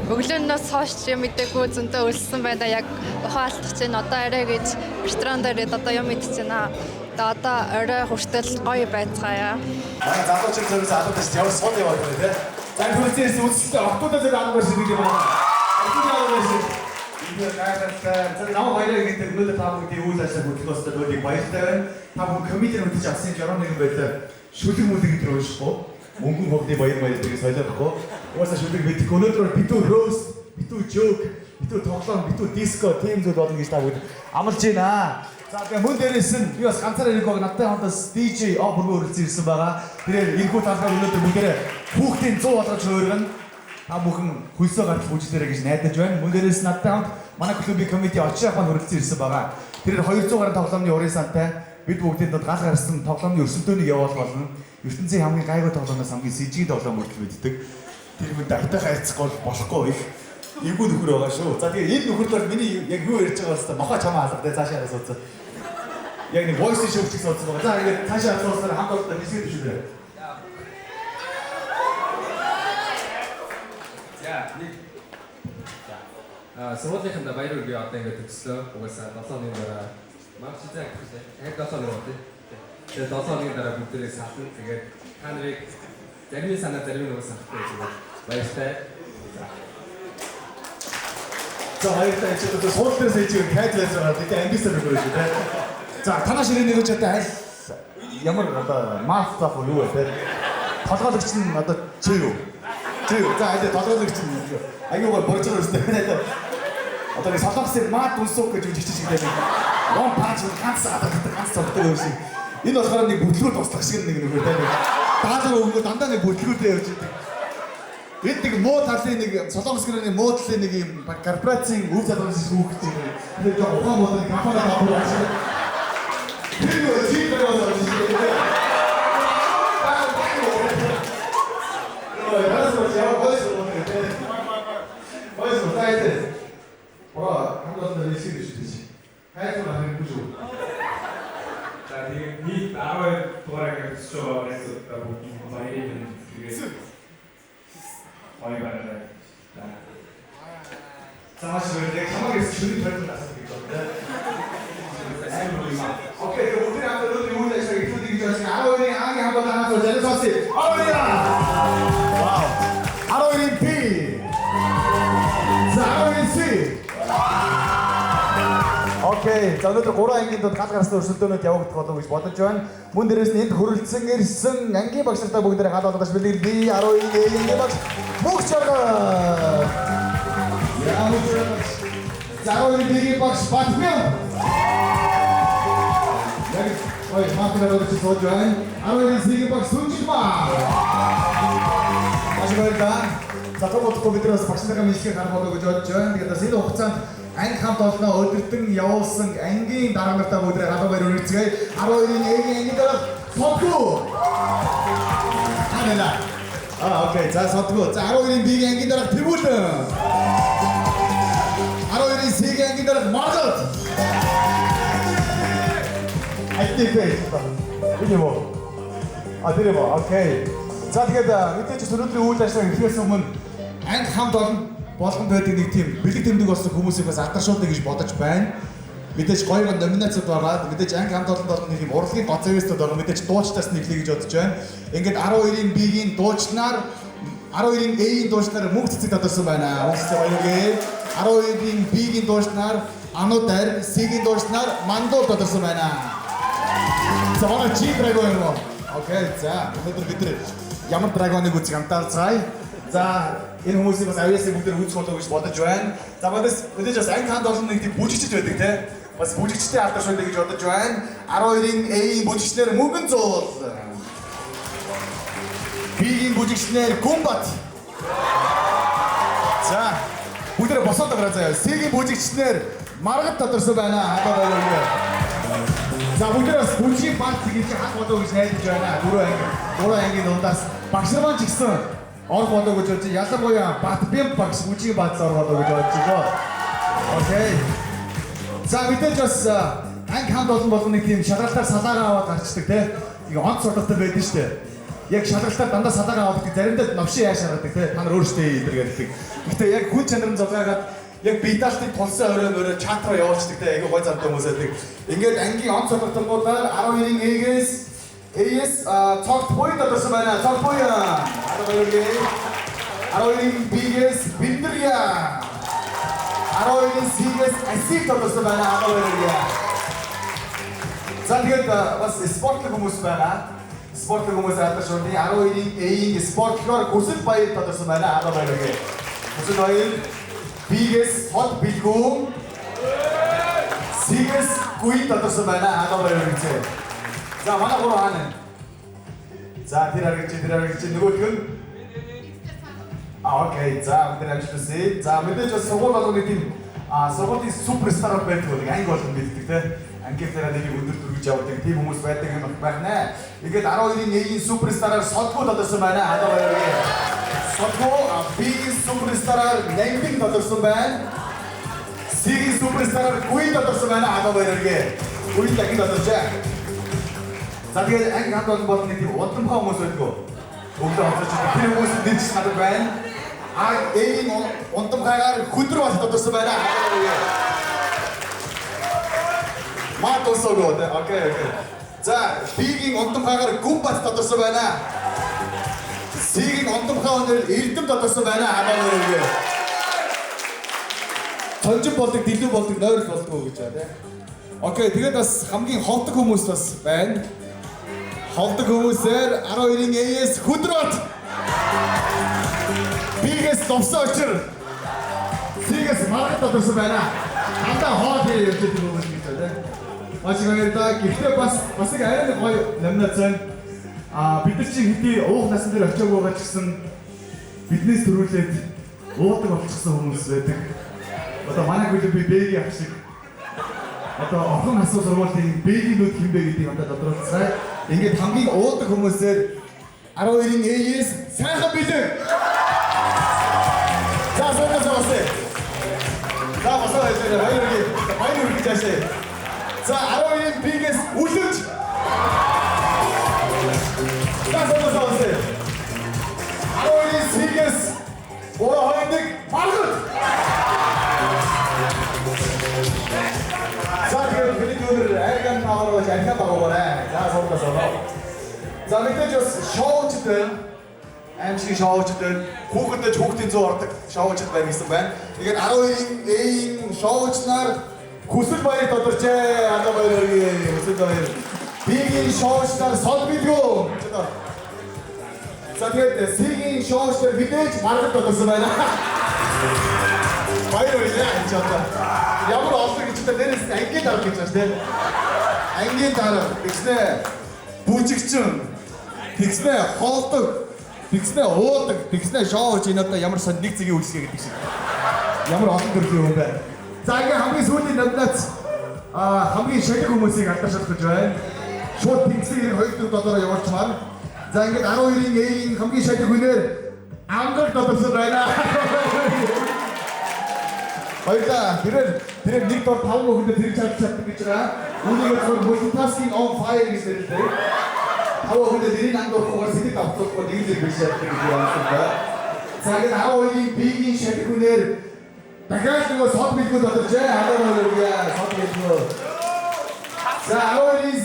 Өглөөнөөс хойш мэдээгүй зөндөө өлссөн байна. Яг ухаан алдах чинь одоо арай гэж ресторан дээр одоо юм идчихэна. Одоо орой хүртэл гоё байцгаая. Манай залуучууд зөвхөн залуудаас явж сууд яваад байна тий. За хөрцөөс үзэлтэй октодоо зэрэг аавар шиг юм байна. Октодоо шиг энэ гайхалтай. За нам баярыг гэдэг өнөөдөр та бүхний үйл ажиллагаа хөтөлбөрөөр төлөвийг баяртай байна. Та бүхэн комитетээр үтэж авсан 61 байлаа. Шүлэг мүлэг гэдэг уншихгүй. Мөнгөн бүгдийн баяр гэж солиохгүй. Угаасаа шүлэг мэдэх. Өнөөдөр битүү рост, битүү жок, битүү тоглоом, битүү диско тийм зүйл болно гэж та бүхэн амлаж байна. За тэгээ мөн дээрээс нь би бас ганцаараа нэг надтай хамтас DJ бүргөө өрөлцөн ирсэн байгаа. Тэгэхээр энэхүү талбай өнөөдөр бүгдээрээ хүүхдийн 100 болгож хөөргөн та бүхэн хөлсөө гарч бүжлээрэй гэж найдаж байна. Мөн дээрээс надтай хамт манай клубын комити очиж ахын өрөлцөн ирсэн байгаа. Тэгэхээр 200 гаруй тоглоомны урын сантай бид бүгдийн донд гал гарсан тоглоомны өрсөлдөөнийг явуулах болно. ертөнцийн хамгийн гайгүй тоглоомоос хамгийн сэжиг тоглоом хүртэл мэддэг. Тэр хүн дайтайгаа хайцахгүй болохгүй их эвгүй нөхөр байгаа шүү. За тэгээ энэ нөхөр бол миний яг юу ярьж байгаа бол мохоо чамаа алга тэгээ цаашаа суудсан. Яг нэг voice show-ч суудсан байгаа. За ингээд цаашаа суудсаар хамт олдоо хэсгээд төшөөрэй. За нэг сургуулийнханд баяр хүргэе одоо ингээд төгслөө. Угаасаа 7 оны дараа маш их цаг гэхлээ. Яг 7 оны удаа. Тэгээд 7 оны дараа бүгдээрээ сална. Тэгээд та нарыг зарим нь санаа зарим нь санахгүй зүгээр. Баяртай. За баяртай ч одоо суулт дээр сэж кайдлаас байгаа. Тэгээд амбисаар өгөөж шүү дээ. За танаа ширээ нэг ч одоо аль ямар одоо маст зах юу вэ те? Толгойлогч нь одоо чи юу? Чи юу? За аль толгойлогч нь аюугаар борж байгаа юм байна. Одоо нэг солонгосын маад үнсүүх гэж үжигч шиг дээ. One punch ганц цогтой юм шиг. Энэ болохоор нэг бүтлгүүд туслах шиг нэг нөхөр те. Даалгавар өгөө дандаа нэг бүтлгүүдээ явж идэг. Бид нэг муу талын нэг солонгос гэрээний муу талын нэг юм корпорацийн өв залгуур шиг хүүхэд юм. Тэр жоо ухаан модны компани авах шиг. Тэр юу чиг байгаа юм шиг. За тэгээд нийт 12 дугаар гэж байгаа гэсэн бүгд баярыг тэгээд гоё байна. Цааш яг хамаагүй шүний төрөл насаад гэж байна. Окей, тэгээд бүгд хамт юу яаж хийх гэж байна. 12-ийн ангийн хамт танаас залуусаа. Авъя! Вау! 12-ийн P. За 12-ийн C. Окей, за өнөөдөр 3 ангийн донд гал гарсан өрсөлдөөнөд явагдах болов гэж бодож байна. Мөн дээрээс нь энд хүрэлцэн ирсэн ангийн багш нартай бүгдээрээ гал болгож бэлэг би 12-ийн ангийн багш мөнх чарга. Яа мөнх. За 12-ийн багш Батмян. Яг ой, материал өгч сууж байна. 12-ийн багш Сүнжигмаа. Ажиглаа. За томото бидрээс багш нараа мэлхээ гарах болов гэж бодож байна. Тэгээд бас энэ хугацаанд анги хамт олноо өдөртөн явуулсан ангийн дарга нартай бүгдээ галуу баяр хүргэцгээе. 12-ийн ангийн дараа Содгоо. Анаа. Окей, за Содгоо. За 12-ийн B-ийн ангийн дараа Тэвүүлэн. 12-ийн C-ийн ангийн дараа Маргот. Айтипэ. Энэ юу? Тэр юу? Окей. За тэгээд мэдээж өнөөдрийн үйл ажиллагаа эхлээс өмнө анги хамт олон болгонд байдаг нэг тийм бэлэг тэмдэг болсон хүмүүсийг бас алдаршуулъя гэж бодож байна. Мэдээж гоё номинацууд байгаа. Мэдээж анги хамт олонд нэг юм урлагийн гоцовистууд байгаа. Мэдээж дуучтаас нэглэе гэж бодож байна. Ингээд 12-ийн B-ийн дуучнаар 12-ийн A-ийн дуучнаар мөнх цэцэг тодорсон байна. Уучлаарай баяргэй. 12-ийн B-ийн дуучнаар Анудар, C-ийн дуучнаар Мандул тодорсон байна. За манай G Dragon юм. Окей, за өнөөдөр бид нар ямар драгоныг үзэх амтаарцгаая. За энэ хүмүүсийг бас авьяасыг бүгд үзэх болов гэж бодож байна. За мэдээж бас анги хамт олон нэг тийм бүжигчд байдаг те. Бас бүжигчтэй алдаршуулъя гэж бодож байна. 12-ийн A-ийн бүжигчнэр мөнгөн зуул. B-ийн бүжигчнэр Гумбат. За бүгдээ босоод байгаа заяа. C-ийн бүжигчнэр Маргат тодорсон байна. Хадаа баярлалаа. За бүгдээ бас бүжгийн банк гэж хат болов гэж найдаж байна. Дөрөв ангийн дундаас багш нар маань ч гэсэн орох болов гэж бодож ялангуяа Батбим багш бүжгийн баатал орох болов гэж бодож байгаа. Окей. За мэдээж бас анги хамт олон болгоны тийм шалгалтаар салаагаа аваад гарчдаг те. Нэг онц сурталтай байдаг шүү дээ. Яг шалгалтаар дандаа салаагаа аваад заримдаа новшин яаш хараадаг те. Та нар өөрсдөө идэр гэдэг. Гэтэ яг хүн чанарын зогаагаад яг битаалтын тулсан өрөө чатраа явуулчихдаг те. Айгу гой зантай хүмүүс байдаг. Ингээд ангийн онц сурталтуудаар 12-ийн AS цогт буй тодорсон байна. Цогт буй 12-ийн BS Биндрия 12-ийн CS Асиг тодорсон байна. За тэгээд бас спортлог хүмүүс байна. Спортлог хүмүүс алдарш урны 12-ийн A-ийн спортлогоор Хүсэл Баяр тодорсон байна. Хүсэл Баяр BS хот бэлгүүн CS Гуй тодорсон байна. За манай гурав хаана? За тэр харагч нөгөөх нь окей, за бид амжилттай. За мэдээж бас сургууль болгоны тийм сургуулийн суперстар байдаг нэг анги болгон мэддэг те. Ангийнхаараа нэг өндөр дүргэж явдаг тийм хүмүүс байдаг юм байна. Ингээд 12-ийн A-ийн суперстараар Содгоо тодорсон байна. Содгоо B-ийн суперстараар Нэмбин тодорсон байна. C-ийн суперстараар Гуй тодорсон байна. Гуй дахин тодорчээ. За тэгээд анги хамт олон болгоны тийм удамхай хүмүүс байдаг. Өглөө хоцорч тэр хүмүүс дэж надад байна. A-ийн удамхайгаар хөдөр бас тодорсон байна. Маа тосогоо тэ. Окей. За B-ийн удамхайгаар гүн бас тодорсон байна. C-ийн удамхайгаар эрдэм тодорсон байна. Сонжин болдог, дэлүү болдог, нойрол болдог гэж байна тэ. Окей, тэгээд бас хамгийн ховдог хүмүүс бас байна. Ховдог хүмүүсээр 12-ийн AS Хүдрот BS Довсон очир CS Маргад тодорсон байна. Хандаа хоол хийж явж байгаа хүмүүс гэж байна. Маш их баярлалаа. Гэхдээ бас нэг арай гоё номинаци байна. Бид нар чинь хэдий уух насан дээр очиог байгаа ч гэсэн биднээс төрүүлээд уудаг болчихсон хүмүүс байдаг. Одоо манай гүйл би бэги ах шиг одоо охин асуу сургуулийн бэгинүүд хинбэ гэдгийг одоо тодорхойлцгаая. Ингээд хамгийн уудаг хүмүүсээр 12-ийн AS сайхан бэлэг. За суугасаа. За босоо яшээ баяр үргэлж яшээ. За 12-ийн BS үлэмж. За суугасаа. 12-ийн CS ураа хойдог Маргад. За тэгээд бидний өнөр айган наагаач архиа багаарай. За суугасаа. За мэдээж бас шоучд байна. Амжиг шоучд байна. Хүүхэдэж хүүхдийн зүү ордог шоучд байна гэсэн байна. Тэгээд 12-ийн A-ийн шоучнаар Хүсэл Баяр тодорчээ. Хүсэл Баяр. B-ийн шоучнаар Сол Билгүү. За тэгээд C-ийн шоучнаар мэдээж Маргад тодорсон байна. Баяр үргэлж одоо. Ямар олон гэж дээрээс ангийн дарга гэж байна тийм. Ангийн дарга тэгснэ бүжигчин тэгснэ хоолдог тэгснэ уудаг тэгснэ шоуж энэ одоо ямар сон нэг зэгийн үйлсгээ гэдэг шиг. Ямар олон төрлийн юм байна. За ингээ хамгийн сүүлийн номинац хамгийн шалиг хүмүүсийг алдаршуулах гэж байна. Шууд тэнцлийг $2 явуулчмаар. За ингээд 12-ийн A-ийн хамгийн шалиг хүнээр Ангар тодорсон байна. Баярлалаа. Тэр нэг дор 5 хүндээ тэр чаддаг гэж байгаа. Үүнийг зөвхөн multitasking on fire гэж нэрлэдэг. 5 хүндээ тэрийг ангуурахаар сэтгэл авцуулахгүй нэг л биш чаддаг гэж байна. За ингээд 12-ийн B-ийн шалиг хүнээр дахиад нөгөө Сол Билгүү тодорчээ. Сол Билгүү. За 12-ийн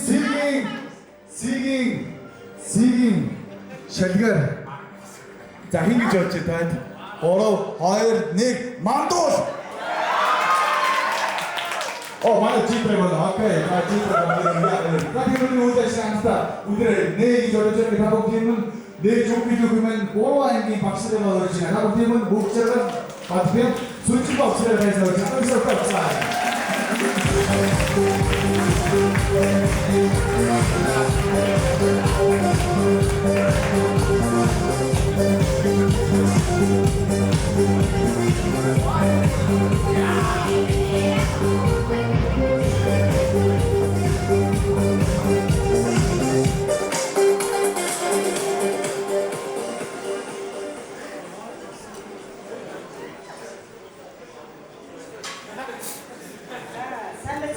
C-ийн шалгаар. За хин гэж бодож танд 3 2 1 мандуул. манай Житрэг байна. Окей. Житрэг байна. Тэгээд үүнээс шаанста өдөр нэг жодож байгаа тийм нэг жүгдэх юм байна. 3 ангийн багшлаг байгаа гэж байна. Тийм бүх зэрэг бадбим сүрчил багшлаг байсан гэж байна. Сайн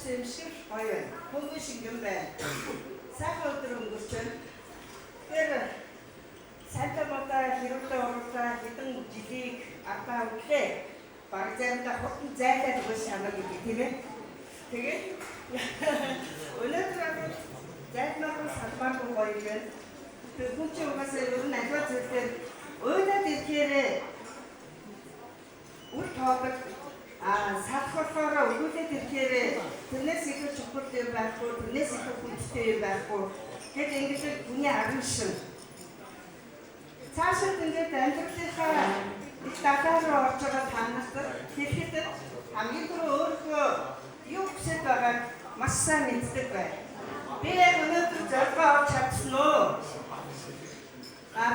юм шиг гоё. Хөнгөн шиг юм байна. Сайхан өдөр өнгөрч байна. Тэгэхээр Санта Мота хэрвээ уралдаа хэдэн жилийг ардаа өглөө. Баг заримдаа хурдан зайлаад өгөх санааг өгье тийм ээ. Тэгээд өнөөдөр зайлмаар салбаргүй гоё юм. Тэр хүн чинь угаасаа ер нь аливаа зүйлээр уйлаад ирэхээр үр тоодог салхуулахаараа өгүүлээд ирэхээр тэрнээс илүү чухал юм байхгүй, тэрнээс илүү хүндэтэй юм байхгүй. Гэт ингээд хүний арын шин. Цаашид ингээд амьдралынхаа их татаар орж байгаа танаас тэгэхэд хамгийн түрүү өөрөө юу хүсэж байгааг маш сайн мэддэг бай. Би өнөөдөр зорилгоо авч чадсан уу?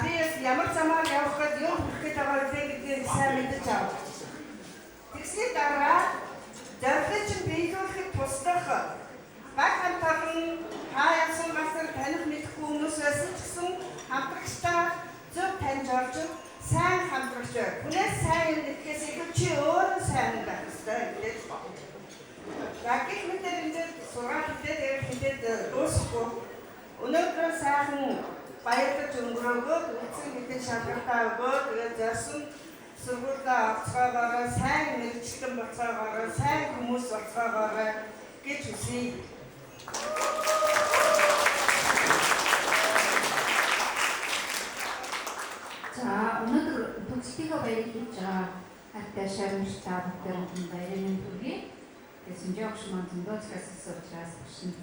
Би ямар замаар явах гээд юу хийх гээд байгаа гэдгийг сайн мэдэж ав. Тэгсний дараа зорилгыг чинь биелүүлэхэд туслах баг хамтарсан хаяасан масар таних мэдэхгүй хүмүүс байсан ч гэсэн хамтрагчтай зөв таньж орж сайн хамтрагч. Хүнээс сайн нэгээс илүү чи өөрөө сайн байх ёстой гэж байна. Ракет мэдэр ингээд сураад хилээд дуусахгүй. Өнөөдөр сайхан баярлаж өнгөрөөгөө үндсэн мэдэн шалгалтаа өгөө тэгээд зорсон сургуультай авцгаагаараа сайн мэрэгчлэн болцоогоороо сайн хүмүүс болцоогоороо гэж хүсье. За өнөөдөр төгсөлтийнхөө баярыг хийж байгаа хайртай шаримжтай бүхэн баярын хүргэе. Тэгээд Сүнжээгч маань зөндөө цагаас учраас багшин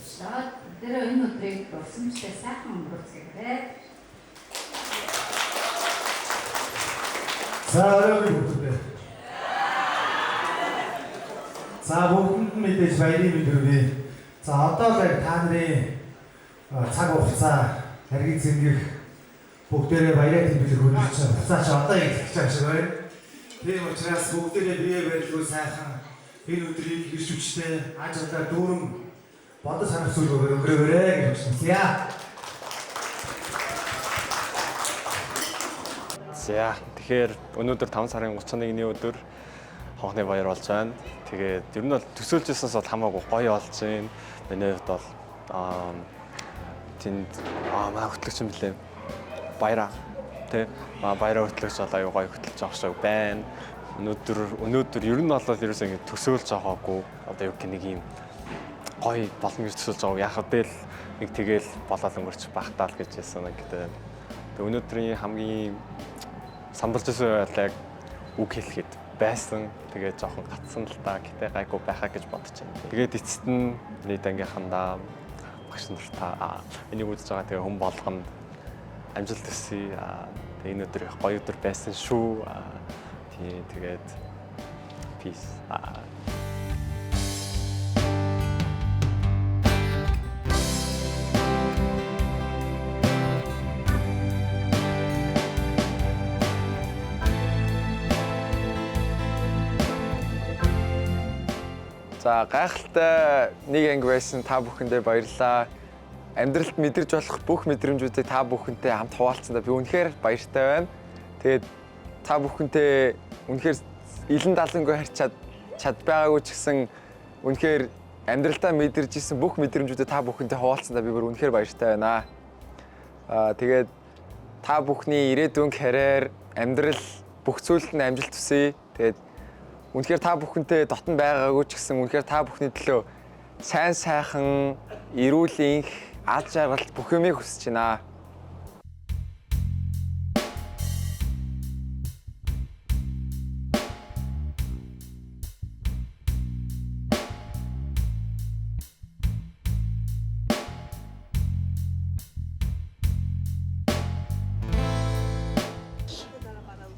шаад тэр энэ өдрийг дурсамжтай сайхан өнгөрүүлцгээе. За өрөөгийн бүгдээ. За бүгдэнд мэдээж баярын мэнд хүргэе. За одоо л та нарын цаг хугацаа харгийг зэмгэх бүгдээрээ баярын тэмдэглэл хөндөж байгаа. Хугацаа ч одоо эхлэх гэж шиг байна. Тийм учраас бүгдээрээ бие барилгүй сайхан энэ өдрийг ирж хүчтэй аж аргаар дүүрэн бодож санагцуулгаар өнгөрөөрэй гэж хэлье. За тэгэхээр өнөөдөр 5 сарын 31-ний өдөр хонхны баяр болж байна. Тэгээд ер нь бол төсөөлжсэнээс бол хамаагүй гоё болж байна. Миний хувьд бол тэнд маа хөтлөгч юм блэ. Баяраа тий баяраа хөтлөгч бол аюу гоё хөтлөж авах шиг байна. Өнөөдөр ер нь бол ерөөсөө ингэ төсөөлж байгаагүй. Одоо юу гэх нэг юм гоё боломж төсөөлж байгаа. Яг хэвэл нэг тэгэл болоод өнгөрч багтаал гэж хэлсэн нэг гэдэг. Тэгээ өнөөдрийн хамгийн самбалж байсан яг үг хэлэхэд байсан. Тэгээ жоохон гацсан л та гэтээ гайгүй байхаа гэж бодож байна. Тэгээд эцэст нь нийт ангийнхандаа багш нартаа энийг үзэж байгаа тэгээ хүн болгонд амжилт төсөй. Тэгээ энэ өдөр их гоё өдөр байсан шүү. Тэгээд peace. За гайхалтай нэг анги байсан та бүхэндээ баярлалаа. Амьдралд мэдэрч болох бүх мэдрэмжүүдийг та бүхэнтэй хамт хуваалцсандаа би үнэхээр баяртай байна. Тэгээд та бүхэнтэй үнэхээр илэн далангүй харьж чад байгаагүй ч гэсэн үнэхээр амьдралдаа мэдэрч исэн бүх мэдрэмжүүдийг та бүхэнтэй хуваалцсандаа би бүр үнэхээр баяртай байна. Тэгээд та бүхний ирээдүйн карьер, амьдрал бүх зүйлд нь амжилт хүсье. Тэгээд үнэхээр та бүхэнтэй дотн байгаагүй ч гэсэн үнэхээр та бүхний төлөө сайн сайхан эрүүл энх аз жаргалт бүх юмыг хүсэж байна.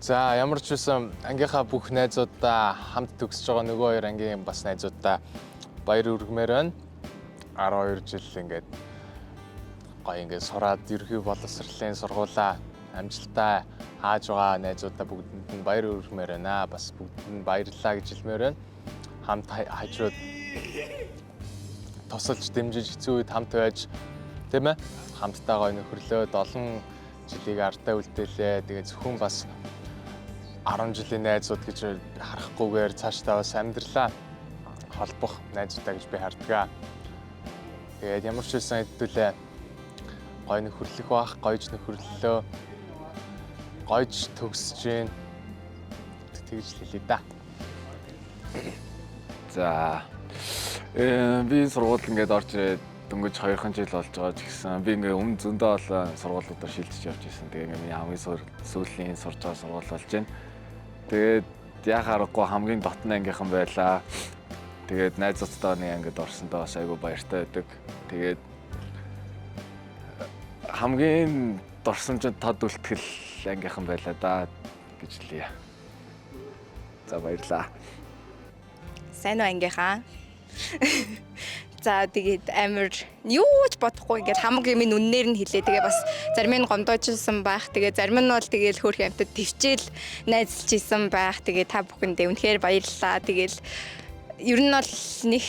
За ямар ч байсан ангийнхаа бүх найзуудаа хамт төгсөж байгаа нөгөө хоёр ангийн бас найзуудаа баяр хүргэмээр байна. 12 жил ингээд гоё ингээд сураад ерхий боловсролын сургуулаа амжилтаа хааж байгаа найзуудаа бүгдэнд нь баяр хүргэмээр байна. Бас бүгдэнд нь баярлалаа гэж хэлмээр байна. Хамт хажууд тусалж дэмжиж хэцүү үед хамт байж тийм ээ хамтдаа гоё нөхөрлөөд олон жилийг ардаа үлдээлээ. Тэгээд зөвхөн бас 10 жилийн найзууд гэж харахгүйгээр цаашдаа бас амьдралаа холбох найзуудаа гэж би хардаг. Тэгээд ямар ч байсан хэдүүлээ гоё нөхөрлөх бах, гоёж нөхөрлөлөө, гоёж төгсөж гин тэгж хэлээ да. За би сургууль ингээд орж ирээд дөнгөж 2 жил болж байгаа ч гэсэн би ингээд өмнө зөндөө олон сургуулиудаар шилжиж явж байсан. Тэгээ ингээд миний хамгийн сүүлийн сурж байгаа сургууль болж байна. Тэгээд яхаарахгүй хамгийн дотны ангийнхан байлаа. Тэгээд найзуудтай нэг ангид орсондоо бас айгүй баяртай байдаг. Тэгээд хамгийн дурсамжинд тод үлтгэл ангийнхан байлаа да гэж хэлье. За баярлаа. Сайн уу ангийнхаа? За тэгээд амар юу ч бодохгүй ингээд хамгийн минь үннээр нь хэлээ. Тэгээ бас зарим нь гомдоожсэн байх. Тэгээ зарим нь бол тэгээл хөөх амтад төвчээл найзалж исэн байх. Тэгээ та бүхэндээ үнэхээр баярлалаа. Тэгээл ер нь бол нэг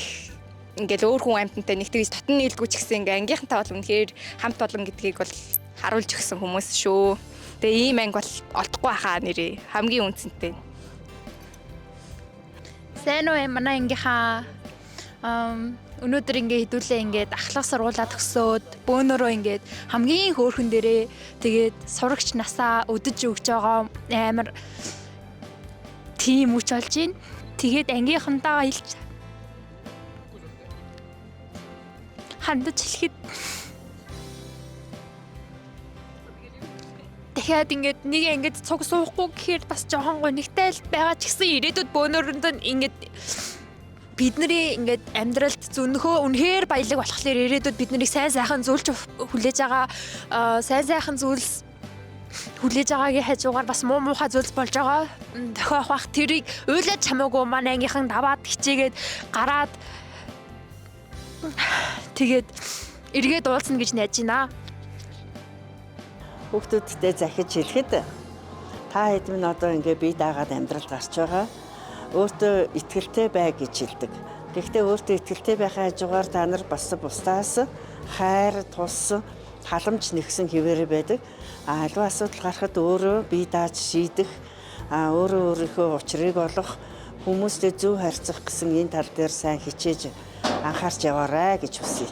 ингээд өөр хүн амтантай нэг тэгж татан нийлдэггүй ч гэсэн ингээ ангийнхантай бол үнэхээр хамт олон гэдгийг бол харуулж өгсөн хүмүүс шүү. Тэгээ ийм анги бол олдохгүй хаа нэрээ хамгийн үнцэнтэй. Сайн уу манай ангийнхаа өнөөдөр ингээ хэдүүлээ ингээд ахлах сургуулаа төгсөөд бөөнөрөө ингээд хамгийн хөөрхөн дээрээ тэгээд сурагч насаа өдөж өгч байгаа амар тим үуч болж байна. Тэгээд ангийнхантаа илж хандаж хэлэхэд дахиад ингээд нэг ингээд цуг суухгүй гэхээр бас жоохон гонигтай л байгаа ч гэсэн ирээдүйд бөөнөрөнд нь ингээд бидний ингээд амьдралд зүнхөө үнэхээр баялаг болохоор ирээдүйд биднийг сайн сайхан зүйлж хүлээж байгаа сайн сайхан зүйлс хүлээж байгаагийн хажуугаар бас муу муухай зүйлс болж байгаа тохиох бах тэрийг уйлаж хамаагүй манай ангийнхан даваад хичээгээд гараад тэгээд эргээд уулзна гэж найж байна. Хүүхдүүдтэй захиж хэлэхэд та хэд минь одоо ингээ бие даагаад амьдрал гарч байгаа. Өөртөө итгэлтэй бай гэж хэлдэг. Гэхдээ өөртөө итгэлтэй байхаа хажуугаар та нар бас бусдаас хайр, тус, халамж нэгсэн хэвээр байдаг. Аливаа асуудал гарахад өөрөө бие дааж шийдэх, өөрөө өөрийнхөө учрыг олох, хүмүүстэй зөв харьцах гэсэн энэ тал дээр сайн хичээж анхаарч яваарай гэж хүсье.